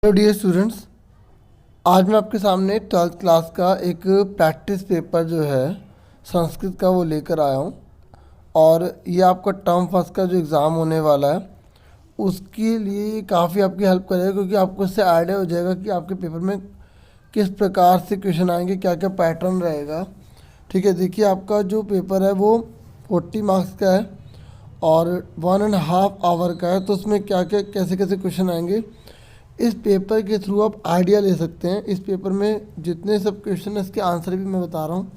Hello dear students, आज मैं आपके सामने ट्वेल्थ क्लास का एक प्रैक्टिस पेपर जो है संस्कृत का वो लेकर आया हूँ। और ये आपका टर्म फर्स्ट का जो एग्ज़ाम होने वाला है उसके लिए काफ़ी आपकी हेल्प करेगा, क्योंकि आपको इससे आइडिया हो जाएगा कि आपके पेपर में किस प्रकार से क्वेश्चन आएंगे, क्या क्या पैटर्न रहेगा। ठीक है, देखिए आपका जो पेपर है वो 40 मार्क्स का है और 1.5 आवर का है। तो उसमें क्या क्या कैसे कैसे क्वेश्चन आएंगे इस पेपर के थ्रू आप आइडिया ले सकते हैं। इस पेपर में जितने सब क्वेश्चन है इसके आंसर भी मैं बता रहा हूँ,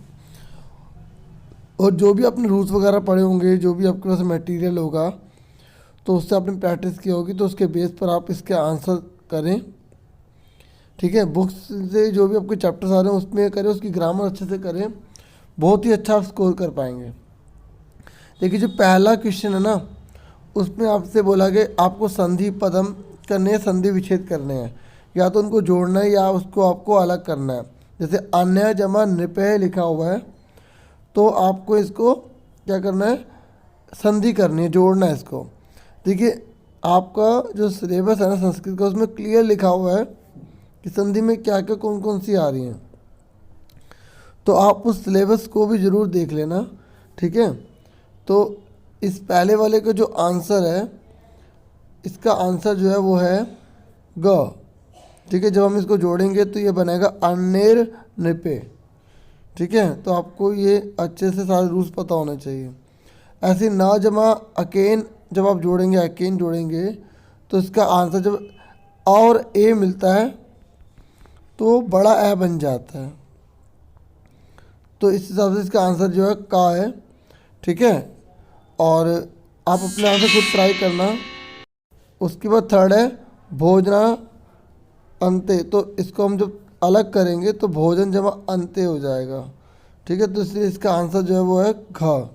और जो भी आपने रूल्स वगैरह पढ़े होंगे, जो भी आपके पास मटेरियल होगा तो उससे आपने प्रैक्टिस की होगी, तो उसके बेस पर आप इसके आंसर करें। ठीक है, बुक्स से जो भी आपके चैप्टर्स आ रहे हैं उसमें करें, उसकी ग्रामर अच्छे से करें, बहुत ही अच्छा आप स्कोर कर पाएंगे। देखिए जो पहला क्वेश्चन है ना, उसमें आपसे बोला गया आपको संधि पदम करने हैं, संधि विच्छेद करने हैं, या तो उनको जोड़ना है या उसको आपको अलग करना है। जैसे अन्य जमा नृपय लिखा हुआ है तो आपको इसको क्या करना है, संधि करनी है, जोड़ना है इसको। देखिए आपका जो सिलेबस है ना संस्कृत का, उसमें क्लियर लिखा हुआ है कि संधि में क्या क्या कौन कौन सी आ रही हैं, तो आप उस सिलेबस को भी ज़रूर देख लेना। ठीक है, तो इस पहले वाले का जो आंसर है, इसका आंसर जो है वो है ग। ठीक है, जब हम इसको जोड़ेंगे तो ये बनेगा अन्नेर नृपे। ठीक है, तो आपको ये अच्छे से सारे रूल्स पता होने चाहिए। ऐसे ना जमा अकेन, जब आप जोड़ेंगे अकेन जोड़ेंगे तो इसका आंसर जब और ए मिलता है तो बड़ा ए बन जाता है, तो इस हिसाब से इसका आंसर जो है का है। ठीक है, और आप अपने आंसर खुद ट्राई करना। उसके बाद थर्ड है भोजना अंत्य, तो इसको हम जब अलग करेंगे तो भोजन जमा अंत्य हो जाएगा। ठीक है, तो इसलिए इसका आंसर जो है वो है घ।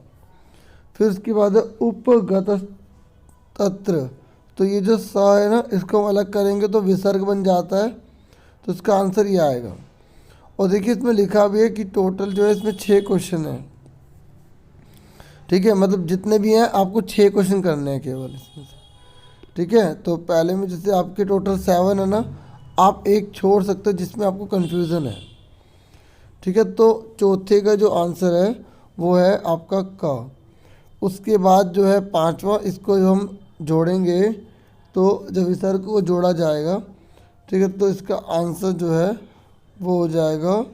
फिर उसके बाद है उपगत तत्र, तो ये जो स है ना, इसको हम अलग करेंगे तो विसर्ग बन जाता है, तो इसका आंसर ये आएगा। और देखिए इसमें लिखा भी है कि टोटल जो है इसमें 6 क्वेश्चन है। ठीक है, मतलब जितने भी हैं आपको 6 क्वेश्चन करने हैं केवल इसमें से। ठीक है, तो पहले में जैसे आपके टोटल 7 है ना, आप एक छोड़ सकते हो जिसमें आपको कन्फ्यूज़न है। ठीक है, तो चौथे का जो आंसर है वो है आपका का। उसके बाद जो है पांचवा, इसको जो हम जोड़ेंगे तो जब विसर्ग को जोड़ा जाएगा, ठीक है, तो इसका आंसर जो है वो हो जाएगा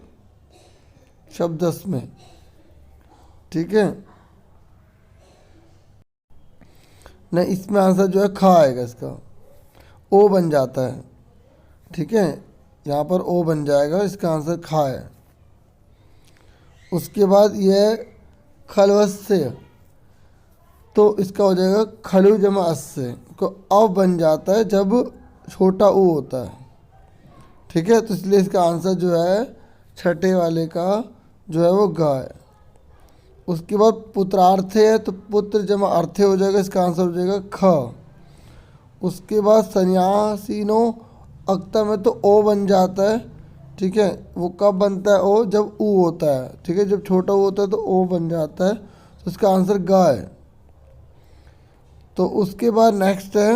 शब्दस में। ठीक है, नहीं इसमें आंसर जो है खा आएगा, इसका ओ बन जाता है। ठीक है, यहाँ पर ओ बन जाएगा, इसका आंसर खा है। उसके बाद यह खलवस्य, तो इसका हो जाएगा खलु जमा अस्य, को अब बन जाता है जब छोटा ऊ होता है। ठीक है, तो इसलिए इसका आंसर जो है छठे वाले का जो है वो ग है। उसके बाद पुत्रार्थे है, तो पुत्र जमा अर्थे हो जाएगा, इसका आंसर हो जाएगा ख। उसके बाद सन्यासीनो अक्तम है, तो ओ बन जाता है। ठीक है, वो कब बनता है ओ, जब ऊ होता है। ठीक है, जब छोटा ऊ होता है तो ओ बन जाता है, तो इसका आंसर ग है। तो उसके बाद नेक्स्ट है,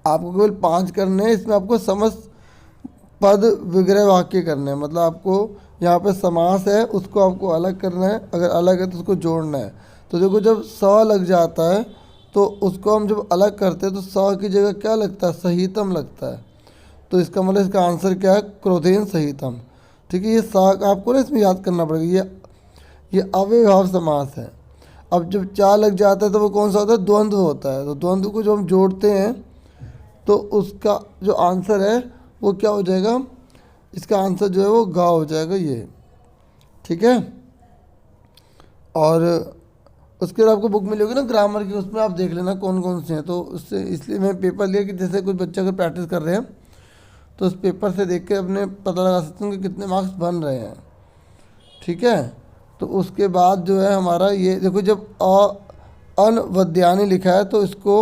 आपको केवल 5 करने हैं, इसमें आपको समस्त पद विग्रह वाक्य करने हैं। मतलब आपको यहाँ पे समास है उसको आपको अलग करना है, अगर अलग है तो उसको जोड़ना है। तो देखो जब स लग जाता है तो उसको हम जब अलग करते हैं तो स की जगह क्या लगता है, सहितम लगता है। तो इसका मतलब इसका आंसर क्या है, क्रोधेन सहितम। ठीक है, ये स आपको ना इसमें याद करना पड़ेगा, ये अव्ययभाव समास है। अब जब चा लग जाता है तो वो कौन सा होता है, द्वंद्व होता है। तो द्वंद्व को जब हम जोड़ते हैं तो उसका जो आंसर है वो क्या हो जाएगा, इसका आंसर जो है वो गा हो जाएगा ये। ठीक है, और उसके बाद आपको बुक मिली होगी ना ग्रामर की, उसमें आप देख लेना कौन कौन से हैं। तो उससे इसलिए मैं पेपर लिया कि जैसे कुछ बच्चे अगर प्रैक्टिस कर रहे हैं तो उस पेपर से देख के अपने पता लगा सकते हैं कि कितने मार्क्स बन रहे हैं। ठीक है, तो उसके बाद जो है हमारा ये देखो, जब अनवद्यानी लिखा है तो इसको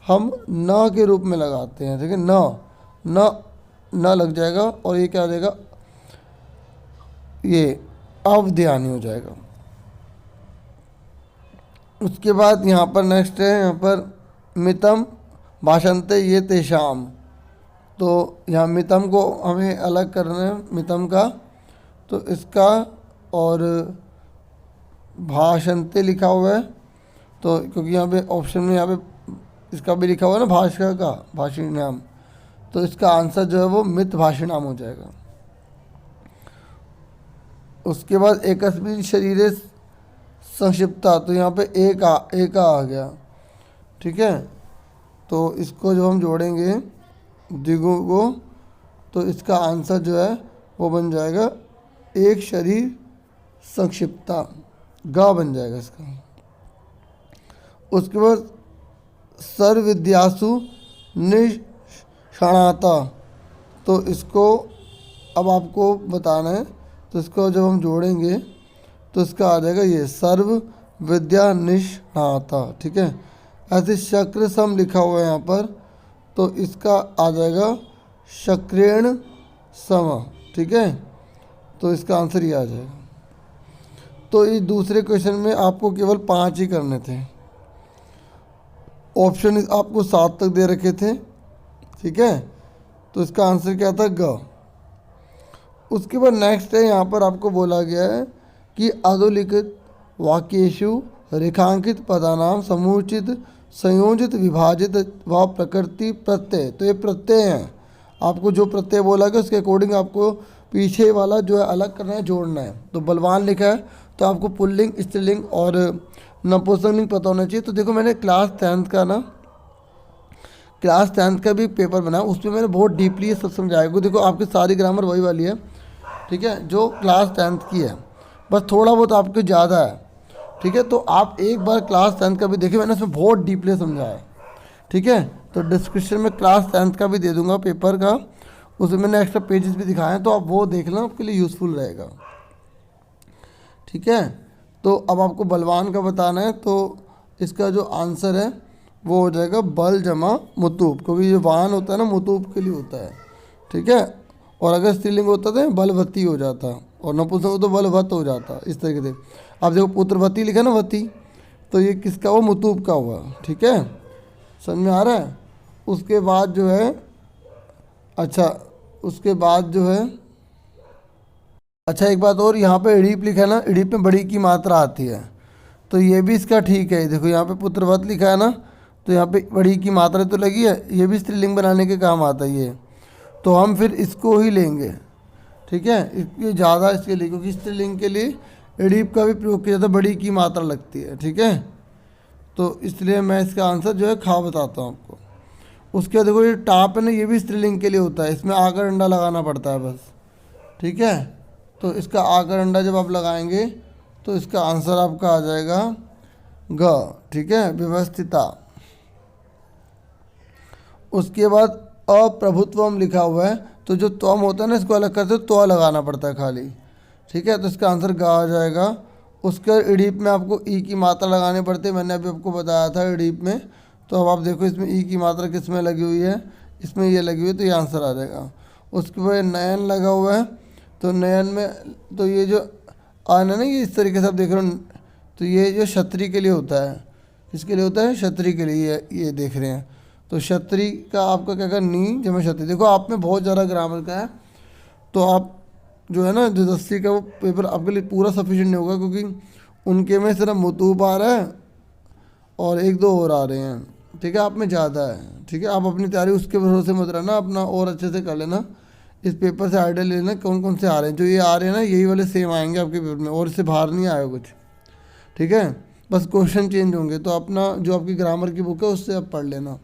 हम न के रूप में लगाते हैं। ठीक है, न न न लग जाएगा और ये क्या हो जाएगा, ये अवध्यानी हो जाएगा। उसके बाद यहाँ पर नेक्स्ट है, यहाँ पर मितम भाषंते ये तेषाम, तो यहाँ मितम को हमें अलग करना है, मितम का, तो इसका और भाषंते लिखा हुआ है, तो क्योंकि यहाँ पे ऑप्शन में यहाँ पे इसका भी लिखा हुआ है ना भाषा का भाषिणाम, तो इसका आंसर जो है वो मित भाषिणाम हो जाएगा। उसके बाद एकस्मिन शरीरे संक्षिप्ता, तो यहाँ पे एक आ गया, ठीक है। तो इसको जब हम जोड़ेंगे द्विगु को, तो इसका आंसर जो है वो बन जाएगा एक शरीर संक्षिप्ता, गा बन जाएगा इसका। उसके बाद सर्वविद्यासु निष्णाता, तो इसको अब आपको बताना है, तो इसको जब हम जोड़ेंगे तो इसका आ जाएगा ये सर्व विद्या निष्णाता, ठीक है। ऐसे शक्र सम लिखा हुआ है यहाँ पर, तो इसका आ जाएगा शक्रेण सम, ठीक है। तो इसका आंसर ये आ जाएगा। तो इस दूसरे क्वेश्चन में आपको केवल 5 ही करने थे, ऑप्शन आपको 7 तक दे रखे थे, ठीक है। तो इसका आंसर क्या था, ग। उसके बाद नेक्स्ट है, यहाँ पर आपको बोला गया है कि अधोलिखित वाक्येषु रेखांकित पदानाम समुचित संयोजित विभाजित व प्रकृति प्रत्यय, तो ये प्रत्यय हैं। आपको जो प्रत्यय बोला गया उसके अकॉर्डिंग आपको पीछे वाला जो है अलग करना है, जोड़ना है। तो बलवान लिखा है तो आपको पुल्लिंग स्त्रीलिंग और नपुंसकलिंग पता होना चाहिए। तो देखो मैंने क्लास 10th का भी पेपर बनाया, उसमें मैंने बहुत डीपली ये सब समझाया। देखो आपकी सारी ग्रामर वही वाली है, ठीक है, जो क्लास 10th की है, बस थोड़ा बहुत आपको ज़्यादा है, ठीक है। तो आप एक बार क्लास 10th का भी देखिए, मैंने उसमें बहुत डीपली समझाया, ठीक है। तो डिस्क्रिप्शन में क्लास 10th का भी दे दूंगा पेपर का, उसमें मैंने एक्स्ट्रा पेजेस भी दिखाए हैं, तो आप वो देख लें, आपके लिए यूज़फुल रहेगा, ठीक है। तो अब आपको बलवान का बताना है, तो इसका जो आंसर है वो हो जाएगा बल जमा मुतूब, क्योंकि ये वाहन होता है ना मुतूब के लिए होता है, ठीक है। और अगर स्त्रीलिंग होता तो बलवती हो जाता, और नपुंसक हो तो बलवत हो जाता, इस तरीके से। आप देखो पुत्रवती लिखा ना वती, तो ये किसका हुआ, मुतूब का हुआ, ठीक है, समझ में आ रहा है। उसके बाद जो है, अच्छा उसके बाद जो है, अच्छा एक बात और, यहाँ पे इड़ीप लिखा है ना, इड़ीप में बड़ी की मात्रा आती है, तो ये भी इसका ठीक है। देखो यहाँ पे पुत्रवत लिखा है ना, तो यहाँ पे बड़ी की मात्रा तो लगी है, ये भी स्त्रीलिंग बनाने के काम आता है ये, तो हम फिर इसको ही लेंगे, ठीक है। इसके ज़्यादा इसके लिए, क्योंकि स्त्रीलिंग के लिए इड़ीप का भी प्रयोग किया जाता है, बड़ी की मात्रा लगती है, ठीक है। तो इसलिए मैं इसका आंसर जो है खा बताता हूँ आपको। उसके बाद देखो ये टाप है ना, ये भी स्त्रीलिंग के लिए होता है, इसमें आकर अंडा लगाना पड़ता है बस, ठीक है। तो इसका आकर अंडा जब आप लगाएंगे तो इसका आंसर आपका आ जाएगा ग, ठीक है, व्यवस्थिता। उसके बाद अप्रभुत्वम लिखा हुआ है, तो जो त्वम होता है ना, इसको अलग करते तो लगाना पड़ता है खाली, ठीक है। तो इसका आंसर गा आ जाएगा। उसके इड़ीप में आपको ई की मात्रा लगानी पड़ती है, मैंने अभी आपको बताया था इड़ीप में। तो अब आप देखो इसमें ई की मात्रा किस में लगी हुई है, इसमें ये लगी हुई है, तो ये आंसर आ जाएगा। उसके बाद नयन लगा हुआ है, तो नयन में तो ये जो आना ना, ये इस तरीके से आप देख रहे हो, तो ये जो क्षत्रिय के लिए होता है, किसके लिए होता है, क्षत्रिय के लिए, ये देख रहे हैं। तो क्षत्रिय का आपका क्या करना, नी जमा क्षत्रिय। देखो आप में बहुत ज़्यादा ग्रामर का है, तो आप जो है ना जो 10वीं का वो पेपर आपके लिए पूरा सफिशिएंट नहीं होगा, क्योंकि उनके में सिर्फ मुतूब आ रहा है और 1-2 और आ रहे हैं, ठीक है, आप में ज़्यादा है, ठीक है। आप अपनी तैयारी उसके भरोसे मत रहना, अपना और अच्छे से कर लेना, इस पेपर से आइडिया ले लेना कौन कौन से आ रहे हैं। जो ये आ रहे हैं ना, यही वाले सेम आएंगे आपके पेपर में, और इससे बाहर नहीं आएगा कुछ, ठीक है, बस क्वेश्चन चेंज होंगे। तो अपना जो आपकी ग्रामर की बुक है उससे आप पढ़ लेना।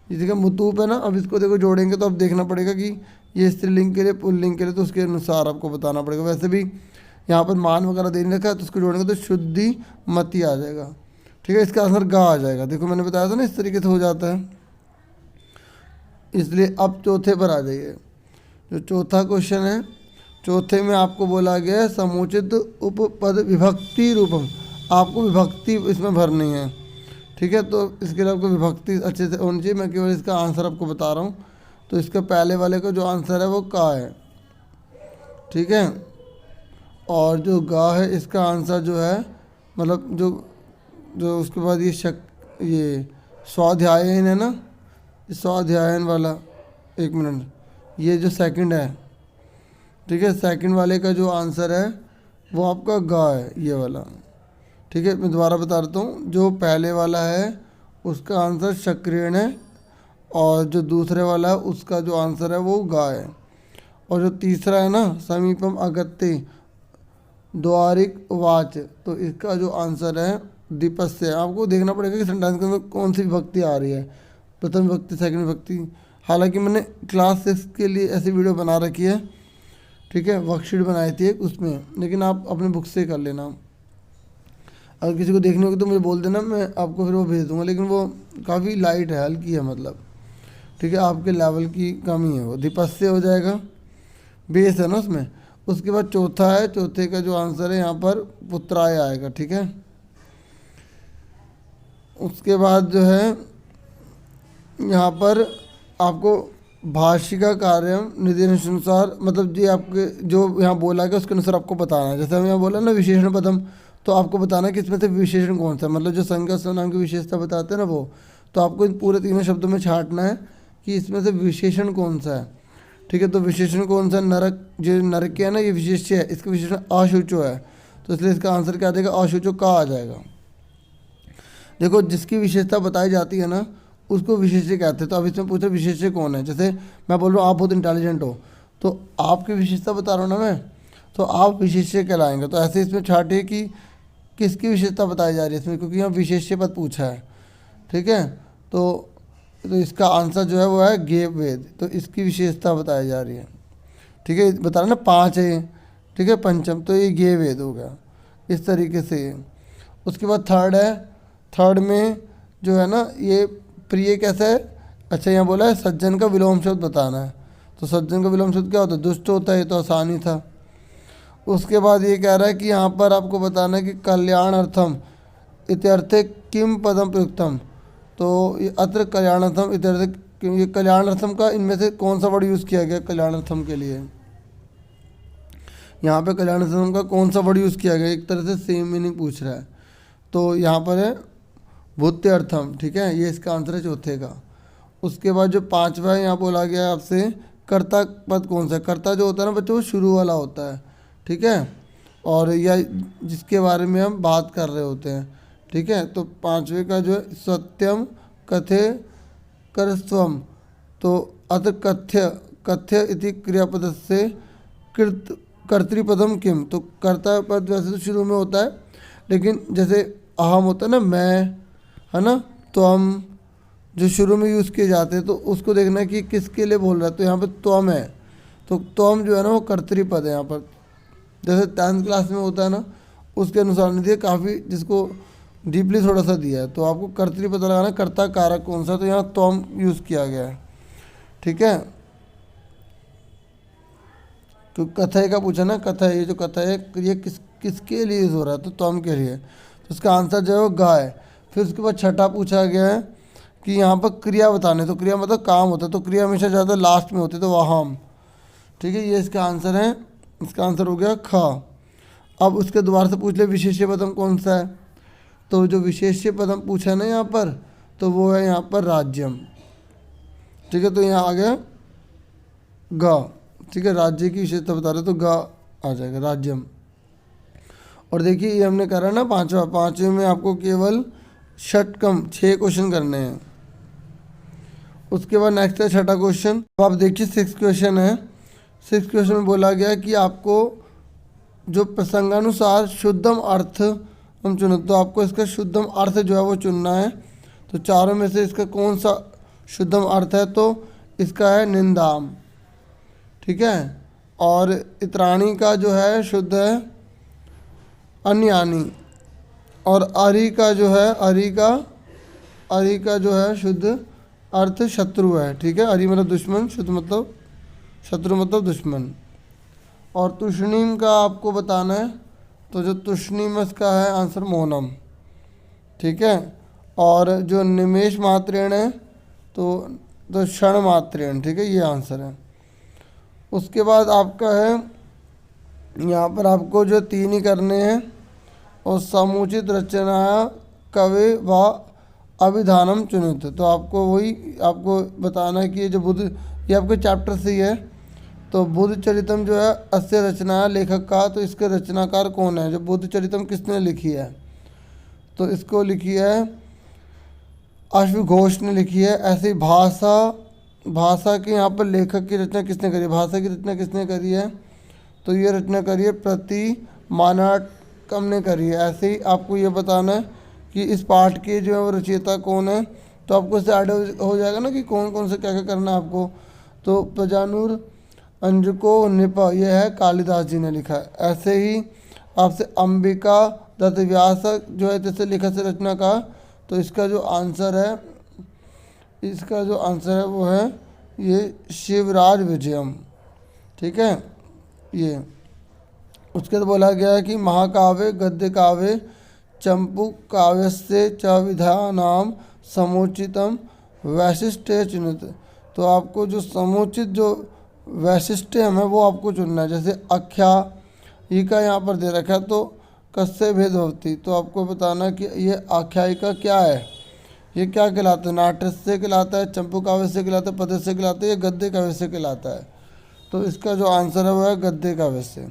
जैसे कि मुतूब है ना, अब इसको देखो जोड़ेंगे तो अब देखना पड़ेगा कि ये स्त्रीलिंग के लिए पुल्लिंग के लिए, तो उसके अनुसार आपको बताना पड़ेगा। वैसे भी यहाँ पर मान वगैरह देने रखा है, तो उसको जोड़ेंगे तो शुद्धि मति आ जाएगा, ठीक है। इसका आंसर गा आ जाएगा। देखो मैंने बताया था ना, इस तरीके से हो जाता है। इसलिए अब चौथे पर आ जाइए। जो चौथा क्वेश्चन है, चौथे में आपको बोला गया है समुचित उपपद विभक्ति रूपम, आपको विभक्ति इसमें भरनी है, ठीक है। तो इसके लिए आपको विभक्ति अच्छे से होनी चाहिए। मैं केवल इसका आंसर आपको बता रहा हूँ। तो इसका पहले वाले का जो आंसर है वो का है, ठीक है। और जो गा है इसका आंसर जो है, मतलब जो जो उसके बाद ये स्वाध्यायन है ना, स्वाध्यायन वाला, एक मिनट, ये जो सेकंड है, ठीक है, सेकंड वाले का जो आंसर है वो आपका गा है, ये वाला। ठीक है, मैं दोबारा बता देता हूँ, जो पहले वाला है उसका आंसर शक्रेण है, और जो दूसरे वाला है उसका जो आंसर है वो गा है। और जो तीसरा है ना, समीपम अगत्य द्वारिक वाच, तो इसका जो आंसर है दीपस्य है। आपको देखना पड़ेगा कि सेंटेंस के अंदर कौन सी विभक्ति आ रही है, प्रथम विभक्ति, सेकंड विभक्ति। हालांकि मैंने क्लास 6 के लिए ऐसी वीडियो बना रखी है, ठीक है, वर्कशीट बनाई थी एक उसमें, लेकिन आप अपने बुक से कर लेना। अगर किसी को देखनी होगी तो मुझे बोल देना, मैं आपको फिर वो भेज दूंगा, लेकिन वो काफ़ी लाइट है, हल्की है मतलब, ठीक है, आपके लेवल की कमी है, वो दीपस्य हो जाएगा, बेस है ना उसमें। उसके बाद चौथा है, चौथे का जो आंसर है यहाँ पर पुत्राय आएगा, ठीक है। उसके बाद जो है यहाँ पर आपको भाषिका कार्य निर्देशानुसार, मतलब जी आपके जो यहाँ बोला गया उसके अनुसार आपको बताना है। जैसे हम यहाँ बोला ना विशेषण पदम, तो आपको बताना है कि इसमें से विशेषण कौन सा है, मतलब जो संज्ञा सर्वनाम की विशेषता बताते हैं ना वो, तो आपको इन पूरे तीनों शब्दों में छांटना है कि इसमें से विशेषण कौन सा है, ठीक है। तो विशेषण कौन सा, नरक, जो नरक है ना ये विशेष्य है, इसका विशेषण अशुचो है, तो इसलिए इसका आंसर क्या आ जाएगा, अशुचो का आ जाएगा। देखो जिसकी विशेषता बताई जाती है ना उसको विशेष्य कहते हैं। तो अब इसमें पूछे विशेष्य कौन है, जैसे मैं बोल रहा हूँ आप बहुत इंटेलिजेंट हो, तो आपकी विशेषता बता रहा हूँ ना मैं, तो आप विशेष्य कहलाएंगे। तो ऐसे इसमें छाटिए कि किसकी विशेषता बताई जा रही है इसमें, क्योंकि यहाँ विशेष्य पद पूछा है, ठीक है। तो इसका आंसर जो है वो है गे वेद, तो इसकी विशेषता बताई जा रही है, ठीक है। बता रहे ना 5 है, ठीक है, पंचम, तो ये गे वेद हो गया इस तरीके से ये। उसके बाद थर्ड है, थर्ड में जो है ना ये प्रिय कैसा है, अच्छा यहाँ बोला है सज्जन का विलोम शब्द बताना है, तो सज्जन का विलोम शब्द क्या होता है, दुष्ट होता है, ये तो आसानी था। उसके बाद ये कह रहा है कि यहाँ पर आपको बताना है कि कल्याणार्थम इत्यर्थे किम पदम प्रयुक्तम, तो ये अत्र कल्याणार्थम इत्यर्थ, ये कल्याणार्थम का इनमें से कौन सा वर्ड यूज़ किया गया कल्याणार्थम के लिए, यहाँ पे कल्याणार्थम का कौन सा वर्ड यूज़ किया गया, एक तरह से सेम मीनिंग पूछ रहा है। तो यहाँ पर है भूत्यर्थम, ठीक है, ये इसका आंसर है चौथे का। उसके बाद जो पांचवा है यहाँ बोला गया है आपसे कर्ता पद कौन सा है, कर्ता जो होता है ना बच्चों वो शुरू वाला होता है, ठीक है, और या जिसके बारे में हम बात कर रहे होते हैं, ठीक है। तो पांचवे का जो है सत्यम कथे करस्वम, तो अत कथ्य, कथ्य इति क्रियापद से कृत कर्तृपदम किम, तो कर्ता पद वैसे तो शुरू में होता है, लेकिन जैसे अहम होता है ना मैं, है ना, तो हम जो शुरू में यूज़ किए जाते हैं, तो उसको देखना है कि किसके लिए बोल रहा है, तो यहाँ पे त्वम है, तो त्वम जो है ना वो कर्तृपद है यहाँ पर, जैसे 10th क्लास में होता है ना उसके अनुसार नहीं दिया, काफ़ी जिसको डीपली थोड़ा सा दिया है, तो आपको कर्तृपद लगाना, कर्ता कारक कौन सा, तो यहाँ त्वम यूज़ किया गया है, ठीक है। तो कथय का पूछा ना, कथय, ये जो कथय है ये किसके लिए यूज़ हो रहा है, तो त्वम के लिए, तो इसका आंसर जो है वो गा है। फिर उसके बाद छठा पूछा गया है कि यहाँ पर क्रिया बताने, तो क्रिया मतलब काम होता है, तो क्रिया हमेशा ज़्यादा लास्ट में होती है, तो वहाम, ठीक है, ये इसका आंसर है, इसका आंसर हो गया ख। अब उसके दोबारा से पूछ ले विशेष्य पदम कौन सा है, तो जो विशेष्य पदम पूछा है ना यहाँ पर, तो वो है यहाँ पर राज्यम, ठीक है, तो यहाँ आ गया ग, ठीक है, राज्य की विशेषता बता रहे तो ग आ जाएगा राज्यम। और देखिए ये हमने करा ना पांचवा, पांचवे में आपको केवल षटकम 6 क्वेश्चन करने हैं। उसके बाद नेक्स्ट है छठा क्वेश्चन, अब आप देखिए 6 क्वेश्चन है। 6 क्वेश्चन में बोला गया कि आपको जो प्रसंगानुसार शुद्धम अर्थ हम चुने, तो आपको इसका शुद्धम अर्थ जो है वो चुनना है। तो चारों में से इसका कौन सा शुद्धम अर्थ है, तो इसका है निंदाम, ठीक है। और इत्राणी का जो है शुद्ध है अन्यानी, और अरि का जो है अरि का जो है शुद्ध अर्थ शत्रु है, ठीक है। अरि मतलब दुश्मन, शुद्ध मतलब शत्रु मतलब दुश्मन। और तुष्णीम का आपको बताना है, तो जो तुष्णीम इसका है आंसर मौनम, ठीक है। और जो निमेश मात्रेण है तो क्षण मात्रेण, ठीक है, ये आंसर है। उसके बाद आपका है यहाँ पर आपको जो 3 ही करने हैं, और समुचित रचना कवि व अभिधानम चुनित, तो आपको वही आपको बताना है कि ये जो बुद्ध ये आपके चैप्टर से ही है। तो बुद्ध चरितम जो है अस्य रचना है लेखक का, तो इसके रचनाकार कौन है? जो बुद्ध चरितम किसने लिखी है? तो इसको लिखी है अश्वघोष ने लिखी है। ऐसे ही भाषा के यहाँ पर लेखक की रचना किसने करी है? भाषा की रचना किसने करी है? तो ये रचना करी है प्रति मानाटकम ने करी है। ऐसे ही आपको ये बताना है कि इस पाठ के जो है वो रचयिता कौन है, तो आपको इससे आइडिया हो जाएगा ना कि कौन कौन से क्या क्या करना है आपको। तो प्रजानूर अंजुको निपा यह है कालिदास जी ने लिखा है। ऐसे ही आपसे अंबिका दत्त व्यास जो है जैसे लिखा से रचना का, तो इसका जो आंसर है वो है ये शिवराज विजयम। ठीक है, ये उसके बाद बोला गया है कि महाकाव्य गद्य काव्य चंपू काव्य से च विधानाम समुचितम वैशिष्ट्य चुनित। तो आपको जो समुचित जो वैशिष्ट्य है वो आपको चुनना है। जैसे आख्या ई का यहाँ पर दे रखा है, तो कस्य भेद होती, तो आपको बताना कि ये आख्यायिका क्या है, ये क्या कहलाता है? नाट्य से कहलाता है, चंपू काव्य से कहलाता है, पद्य से कहलाता है, या गद्य काव्य से कहलाता है? तो इसका जो आंसर है वो है गद्य काव्य से।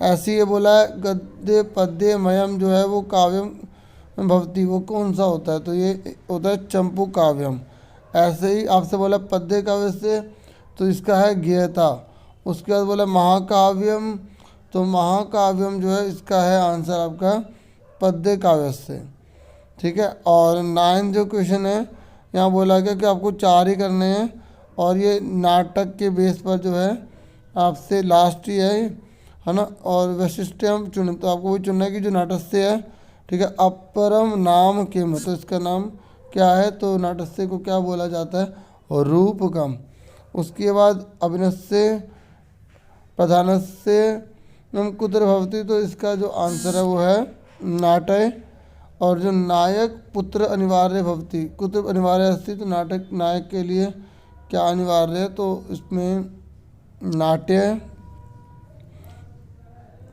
ऐसे ये बोला है गद्य पद्य मयम जो है वो काव्यम भवती, वो कौन सा होता है? तो ये होता है चंपू काव्यम। ऐसे ही आपसे बोला पद्य काव्य से, तो इसका है ज्ञेयता। उसके बाद बोला महाकाव्यम, तो महाकाव्यम जो है इसका है आंसर आपका पद्य काव्य से। ठीक है, और 9 जो क्वेश्चन है यहाँ बोला गया कि आपको 4 ही करने हैं, और ये नाटक के बेस पर जो है आपसे लास्ट ही है ना। और वैशिष्ट्य हम चुने, तो आपको वही चुनना है कि जो नाटस्य है। ठीक है, अपरम नाम किम, तो इसका नाम क्या है? तो नाटस्य को क्या बोला जाता है? रूपकम। उसके बाद अभिनस्य प्रधानस्य कुत्र भवती, तो इसका जो आंसर है वो है नाटय। और जो नायक पुत्र अनिवार्य भवती, कुत्र अनिवार्य अस्ति, तो नाटक नायक के लिए क्या अनिवार्य है? तो इसमें नाट्य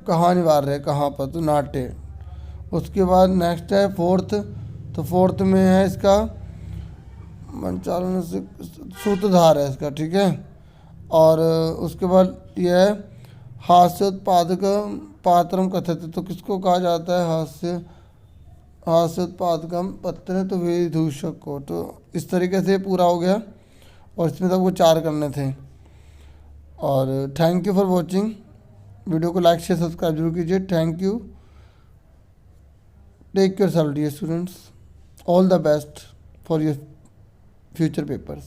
कहाँ अनिवार्य है, कहाँ पर? तो नाट्य। उसके बाद नेक्स्ट है फोर्थ, तो फोर्थ में है इसका मंचालन से सूत्रधार है इसका। ठीक है, और उसके बाद यह है हास्योत्पादक पात्रम कथित, तो किसको कहा जाता है? हास्योत्पादकम पत्र, तो विदूषक को। तो इस तरीके से पूरा हो गया, और इसमें सबको 4 करने थे। और thank you for watching. Video को लाइक शेयर सब्सक्राइब जरूर कीजिए। Thank you. Take care self dear students, all the best for your future papers.